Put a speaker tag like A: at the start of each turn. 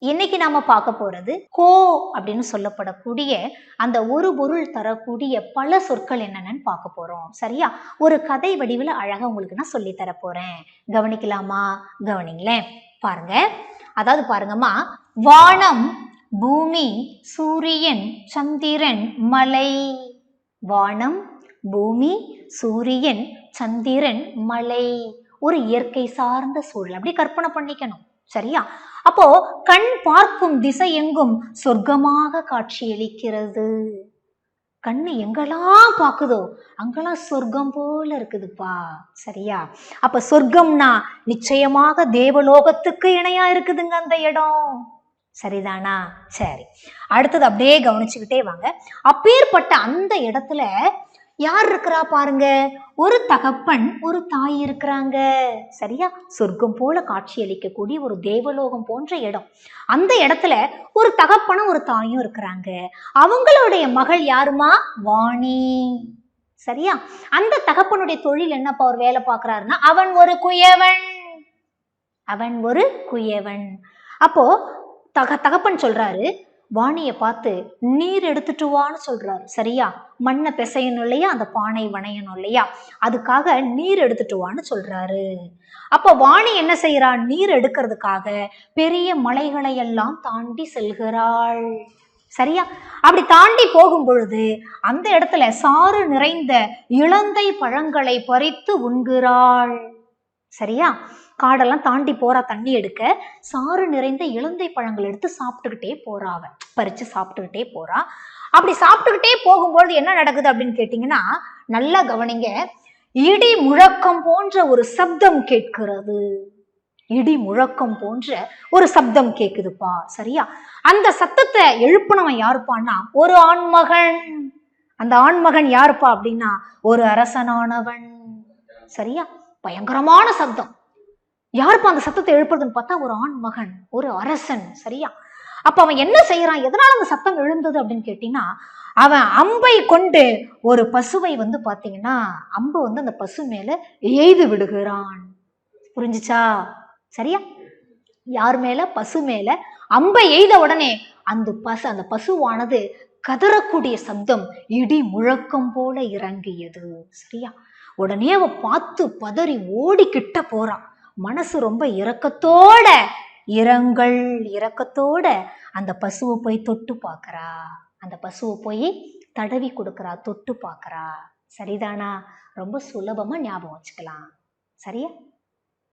A: இன்னைக்கு நாம பார்க்க போறது கோ அப்படின்னு சொல்லப்படக்கூடிய அந்த ஒரு பொருள் தரக்கூடிய பல சொற்கள் என்னென்னு பார்க்க போறோம். சரியா? ஒரு கதை வடிவில் அழகா உங்களுக்கு நான் சொல்லி தர போறேன். கவனிக்கலாமா? கவனிங்களேன். பாருங்க. அதாவது பாருங்கம்மா, வானம், பூமி, சூரியன், சந்திரன், மலை. வானம், பூமி, சூரியன், சந்திரன், மலை. ஒரு இயற்கை சார்ந்த சூழல் அப்படி கற்பனை பண்ணிக்கணும். சரியா? அப்போ கண் பார்க்கும் திசை எங்கும் சொர்க்கமாக காட்சியளிக்கிறது. கண்ணு எங்கெல்லாம் பாக்குதோ அங்கெல்லாம் சொர்க்கம் போல இருக்குதுப்பா. சரியா? அப்ப சொர்க்கம்னா நிச்சயமாக தேவலோகத்துக்கு இணையா இருக்குதுங்க அந்த இடம். சரிதானா? சரி, அடுத்தது அப்படியே கவனிச்சுக்கிட்டே வாங்க. அப்பேற்பட்ட அந்த இடத்துல யார் இருக்கிறா பாருங்க, ஒரு தகப்பன் ஒரு தாய் இருக்கிறாங்க. சரியா? சொர்க்கம் போல காட்சி அளிக்கக்கூடிய ஒரு தேவலோகம் போன்ற இடம். அந்த இடத்துல ஒரு தகப்பனும் ஒரு தாயும் இருக்கிறாங்க. அவங்களுடைய மகள் யாருமா? வாணி. சரியா? அந்த தகப்பனுடைய தொழில் என்னப்பா, ஒரு வேலை பார்க்கிறாருன்னா அவன் ஒரு குயவன். அவன் ஒரு குயவன். அப்போ தகப்பன் சொல்றாரு, வாணியை பார்த்து நீர் எடுத்துட்டு வான்னு சொல்றாரு. சரியா? மண்ணை பிசையணும் இல்லையா, அந்த பானை வணையணும் இல்லையா, அதுக்காக நீர் எடுத்துட்டு வான்னு சொல்றாரு. அப்ப வாணி என்ன செய்யறா? நீர் எடுக்கிறதுக்காக பெரிய மலைகளை எல்லாம் தாண்டி செல்கிறாள். சரியா? அப்படி தாண்டி போகும் பொழுது அந்த இடத்துல சாறு நிறைந்த இலந்தை பழங்களை பறித்து உண்கிறாள். சரியா? காடெல்லாம் தாண்டி போறா தண்ணி எடுக்க, சாறு நிறைந்த இலந்தை பழங்கள் எடுத்து சாப்பிட்டுக்கிட்டே போறா. அவ பறிச்சு சாப்பிட்டுக்கிட்டே போறா. அப்படி சாப்பிட்டுக்கிட்டே போகும்போது என்ன நடக்குது அப்படின்னு கேட்டீங்கன்னா, நல்லா கவனிங்க. இடி முழக்கம் போன்ற ஒரு சப்தம் கேட்கிறது. இடி முழக்கம் போன்ற ஒரு சப்தம் கேக்குதுப்பா. சரியா? அந்த சத்தத்தை எழுப்புனவன் யாருப்பான்னா ஒரு ஆண்மகன். அந்த ஆண்மகன் யாருப்பா அப்படின்னா ஒரு அரசனானவன். சரியா? பயங்கரமான சப்தம். யாருப்பா அந்த சத்தத்தை எழுப்புறதுன்னு பார்த்தா ஒரு ஆண் மகன், ஒரு அரசன். சரியா? அப்ப அவன் என்ன செய்யறான்? எதனால அந்த சத்தம் எழுந்தது அப்படின்னு கேட்டீங்கன்னா, அவன் அம்பை கொண்டு ஒரு பசுவை பாத்தீங்கன்னா அம்பு அந்த பசு மேல எய்து விடுகிறான். புரிஞ்சுச்சா? சரியா? யார் மேல? பசு மேல அம்பை எய்த உடனே அந்த பசுவானது கதறக்கூடிய சப்தம் இடி முழக்கம் போல இறங்கியது. சரியா? உடனே அவ பார்த்து பதறி ஓடி கிட்ட போறான். மனசு ரொம்ப இரக்கத்தோட அந்த பசுவை போய் தொட்டு பார்க்கறா. அந்த பசுவை போய் தடவி கொடுக்கறா, தொட்டு பார்க்கறா. சரிதானா? ரொம்ப சுலபமா ஞாபகம் வச்சுக்கலாம். சரியா?